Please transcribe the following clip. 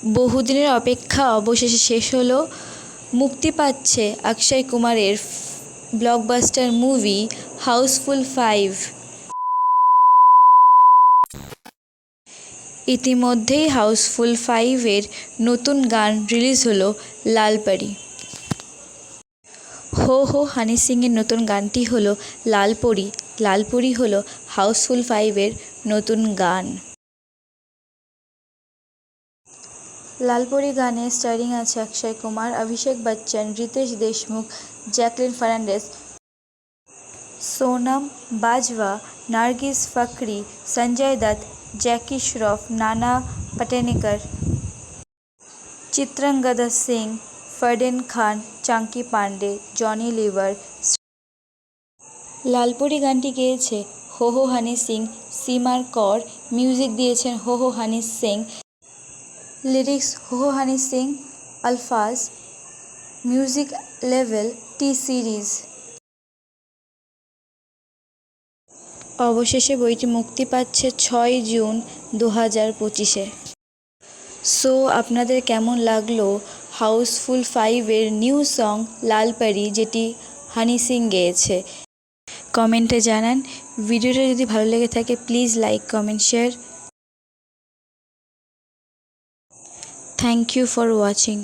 বহুদিনের অপেক্ষা অবশেষে শেষ হলো। মুক্তি পাচ্ছে অক্ষয় কুমারের ব্লকবাস্টার মুভি হাউসফুল 5। ইতিমধ্যেই হাউসফুল 5-এর নতুন গান রিলিজ হলো লালপরি। হো হো হানি সিংয়ের নতুন গানটি হলো লালপরি। লালপরি হলো হাউসফুল 5-এর নতুন গান। লালপরি গানে স্টারিং আছে অক্ষয় কুমার, অভিষেক বচ্চন, রিতেশ দেশমুখ, জ্যাকলিন ফার্নান্ডেজ, সোনম বাজওয়া, নার্গিস ফাকরি, সঞ্জয় দত্ত, জ্যাকি শ্রফ, নানা পাটেকর, চিত্রাঙ্গদা সিং, ফারদিন খান, চাঙ্কি পান্ডে, জনি লিভার। লালপরি গানটি গেয়েছে হো হো হানি সিং, সীমার কর। মিউজিক দিয়েছেন হো হো হানি সিং। লিরিক্স হো হো হানি সিং, আলফাজ। মিউজিক লেভেল টি সিরিজ। অবশেষে বইটি মুক্তি পাচ্ছে 6 জুন 2025-এ। সো আপনাদের কেমন লাগলো হাউসফুল 5-এর নিউ সং লালপরি, যেটি হানি সিং গেয়েছে? কমেন্টে জানান। ভিডিওটা যদি ভালো লেগে থাকে please like, comment, share. Thank you for watching.